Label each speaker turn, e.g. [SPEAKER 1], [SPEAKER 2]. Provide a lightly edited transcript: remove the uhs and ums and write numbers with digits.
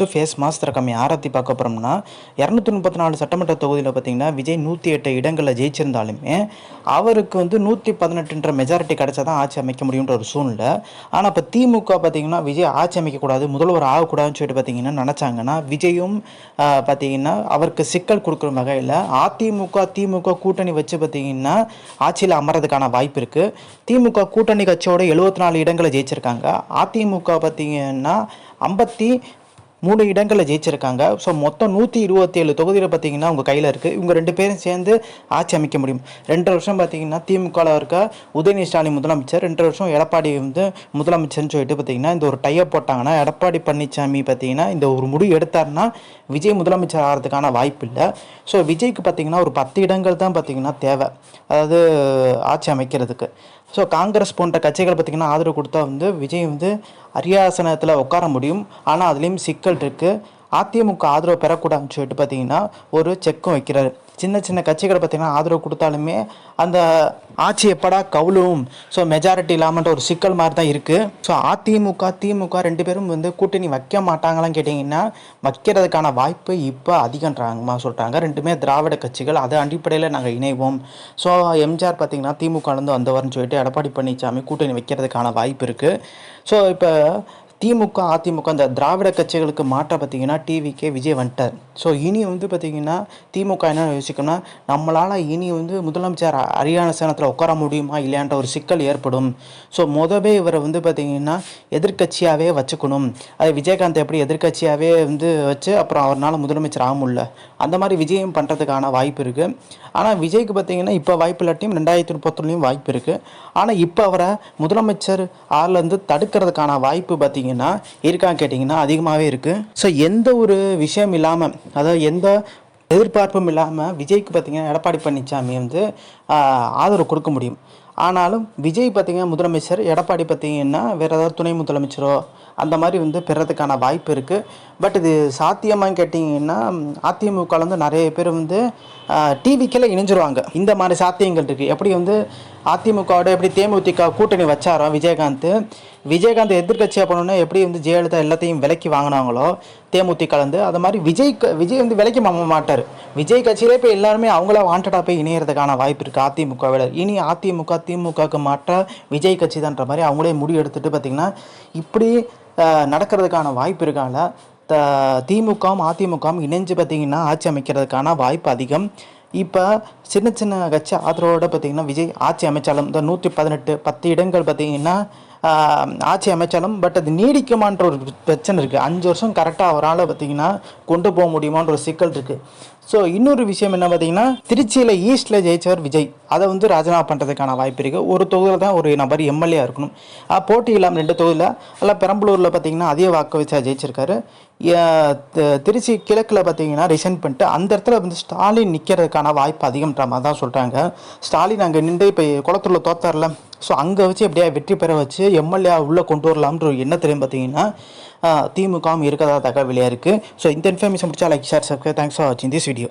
[SPEAKER 1] Face mass திறக்கம் யாரை பற்றி பார்க்க போகிறோம்னா 234 சட்டமன்ற தொகுதியில் பார்த்தீங்கன்னா விஜய் 108 இடங்களில் ஜெயிச்சிருந்தாலுமே அவருக்கு வந்து 118ன்ற மெஜாரிட்டி கிடைச்சா தான் ஆட்சி அமைக்க முடியுன்ற ஒரு சூழ்நிலை. ஆனால் இப்போ திமுக பார்த்தீங்கன்னா விஜய் ஆட்சி அமைக்கக்கூடாது, முதல்வர் ஆகக்கூடாதுன்னு சொல்லிட்டு பார்த்தீங்கன்னா நினச்சாங்கன்னா விஜயும் பார்த்தீங்கன்னா அவருக்கு சிக்கல் கொடுக்குற வகையில் திமுக கூட்டணி வச்சு பார்த்தீங்கன்னா ஆட்சியில் அமர்றதுக்கான வாய்ப்பு இருக்குது. திமுக கூட்டணி கட்சியோட 74 இடங்களை ஜெயிச்சிருக்காங்க. அதிமுக பார்த்தீங்கன்னா 53 இடங்களில் ஜெயிச்சிருக்காங்க. ஸோ மொத்தம் 127 தொகுதியில் பார்த்தீங்கன்னா உங்கள் கையில் இருக்குது. இவங்க 2 பேரும் சேர்ந்து ஆட்சி அமைக்க முடியும். 2 வருஷம் பார்த்தீங்கன்னா திமுகவில் இருக்க உதயநிதி ஸ்டாலின் முதலமைச்சர், 2 வருஷம் எடப்பாடி வந்து முதலமைச்சர்னு சொல்லிட்டு பார்த்தீங்கன்னா இந்த ஒரு டைப் போட்டாங்கன்னா எடப்பாடி பழனிசாமி பார்த்தீங்கன்னா இந்த ஒரு முடிவு எடுத்தாருன்னா விஜய் முதலமைச்சர் ஆகிறதுக்கான வாய்ப்பு இல்லை. ஸோ விஜய்க்கு பார்த்தீங்கன்னா ஒரு 10 இடங்கள் தான் பார்த்தீங்கன்னா தேவை, அதாவது ஆட்சி அமைக்கிறதுக்கு. ஸோ காங்கிரஸ் போன்ற கட்சிகள் பார்த்திங்கன்னா ஆதரவு கொடுத்தா வந்து விஜய் வந்து அரியாசனத்தில் உட்கார முடியும். ஆனால் அதுலேயும் சிக்கல் இருக்குது. அதிமுக ஆதரவு பெறக்கூடாதுன்னு சொல்லிட்டு பார்த்தீங்கன்னா ஒரு செக்கும் வைக்கிறார். சின்ன சின்ன கட்சிகளை பார்த்திங்கன்னா ஆதரவு கொடுத்தாலுமே அந்த ஆட்சி எப்படா கவுளும், ஸோ மெஜாரிட்டி இல்லாமன்ற ஒரு சிக்கல் மாதிரி தான் இருக்குது. ஸோ திமுக 2 பேரும் வந்து கூட்டணி வைக்க மாட்டாங்களான்னு கேட்டிங்கன்னா வைக்கிறதுக்கான வாய்ப்பு இப்போ அதிகன்றாங்கம்மா சொல்கிறாங்க. 2மே திராவிட கட்சிகள், அது அடிப்படையில் நாங்கள் இணைவோம். ஸோ எம்ஜிஆர் பார்த்திங்கன்னா திமுகலேருந்து வந்தவர்னு சொல்லிட்டு எடப்பாடி பழனிசாமி கூட்டணி வைக்கிறதுக்கான வாய்ப்பு இருக்குது. ஸோ இப்போ திமுக அதிமுக இந்த திராவிட கட்சிகளுக்கு மாற்ற பார்த்திங்கன்னா டிவிக்கே விஜய் வந்துட்டார். ஸோ இனி வந்து பார்த்திங்கன்னா திமுக என்ன யோசிக்கணும்னா நம்மளால் இனி வந்து முதலமைச்சர் அரியாசனத்தில் உட்கார முடியுமா இல்லையான்ற ஒரு சிக்கல் ஏற்படும். ஸோ மொதவே இவரை வந்து பார்த்திங்கன்னா எதிர்கட்சியாகவே வச்சுக்கணும். அது விஜயகாந்த் எப்படி எதிர்கட்சியாகவே வந்து வச்சு அப்புறம் அவரால் முதலமைச்சர் ஆக முடியல, அந்த மாதிரி விஜயம் பண்ணுறதுக்கான வாய்ப்பு இருக்குது. ஆனால் விஜய்க்கு பார்த்திங்கன்னா இப்போ வாய்ப்பு இல்லாட்டியும் 2031 வாய்ப்பு இருக்குது. ஆனால் இப்போ அவரை முதலமைச்சர் ஆள்லேருந்து தடுக்கிறதுக்கான வாய்ப்பு பார்த்திங்கன்னா இருக்கான்னு கேட்டிங்கன்னா அதிகமாகவே இருக்குது. ஸோ எந்த ஒரு விஷயம் இல்லாமல், அதாவது எந்த எதிர்பார்ப்பும் இல்லாமல் விஜய்க்கு பார்த்திங்கன்னா எடப்பாடி பழனிசாமி வந்து ஆதரவு கொடுக்க முடியும். ஆனாலும் விஜய் பார்த்திங்கன்னா முதலமைச்சர், எடப்பாடி பார்த்திங்கன்னா வேறு ஏதாவது துணை முதலமைச்சரோ அந்த மாதிரி வந்து பெறதுக்கான வாய்ப்பு இருக்குது. பட் இது சாத்தியமானு கேட்டிங்கன்னா அதிமுகலேருந்து நிறைய பேர் வந்து டிவிக்கில் இணைஞ்சிருவாங்க. இந்த மாதிரி சாத்தியங்கள் இருக்குது. எப்படி வந்து அதிமுகவோட எப்படி தேமுதிக கூட்டணி வச்சாரோ விஜயகாந்த் எதிர்கட்சியாக போனோன்னா எப்படி வந்து ஜெயலலிதா எல்லாத்தையும் விலைக்கு வாங்கினாங்களோ தேமுதிகலேருந்து, அது மாதிரி விஜய் வந்து விலைக்கு மாட்டார். விஜய் கட்சியிலே இப்போ எல்லாருமே அவங்கள வாண்டடாக போய் இணையறதுக்கான வாய்ப்பு இருக்குது அதிமுகவில். இனி திமுகவுக்கு மாற்ற விஜய் கட்சி தான்ற மாதிரி அவங்களே முடிவு எடுத்துகிட்டு பார்த்திங்கன்னா இப்படி நடக்கிறதுக்கான வாய்ப்பு இருக்கால. திமுகவும் அதிமுகவும் இணைஞ்சு பார்த்திங்கன்னா ஆட்சி அமைக்கிறதுக்கான வாய்ப்பு அதிகம். இப்போ சின்ன சின்ன கட்சி ஆதரவோடு பார்த்திங்கன்னா விஜய் ஆட்சி அமைச்சாலும் இந்த 118 இடங்கள் பார்த்திங்கன்னா ஆட்சி அமைச்சாலும் பட் அது நீடிக்குமான்ற ஒரு பிரச்சனை இருக்குது. 5 வருஷம் கரெக்டாக அவரால் பார்த்திங்கன்னா கொண்டு போக முடியுமான்ற ஒரு சிக்கல் இருக்குது. ஸோ இன்னொரு விஷயம் என்ன பார்த்திங்கன்னா திருச்சியில் ஈஸ்ட்டில் ஜெயிச்சவர் விஜய், அதை வந்து ராஜினாமா பண்ணுறதுக்கான வாய்ப்பு இருக்குது. ஒரு தொகுதியில் தான் ஒரு நபர் எம்எல்ஏ இருக்கணும். போட்டி இல்லாமல் 2 தொகுதியில் எல்லாம் பெரம்பலூரில் பார்த்திங்கன்னா அதே வாக்கு வச்சா ஜெயிச்சிருக்காரு. திருச்சி கிழக்கில் பார்த்திங்கன்னா ரிசைன் பண்ணிட்டு அந்த இடத்துல வந்து ஸ்டாலின் நிற்கிறதுக்கான வாய்ப்பு அதிகம்ன்ற மாதிரி தான் சொல்கிறாங்க. ஸ்டாலின் அங்கே நின்று இப்போ குளத்தூரில் தோத்தார்ல, ஸோ அங்கே வச்சு எப்படியா வெற்றி பெற வச்சு எம்எல்ஏ உள்ளே கொண்டு வரலாம்ன்ற ஒரு எண்ணத்துலையும் பார்த்திங்கன்னா திமுகவும் இருக்கிறதா தகவல் வெளியாக இருக்குது. ஸோ இந்த இன்ஃபர்மேஷன் முடிச்சா like share subscribe. Thanks for வாட்சிங் திஸ் வீடியோ.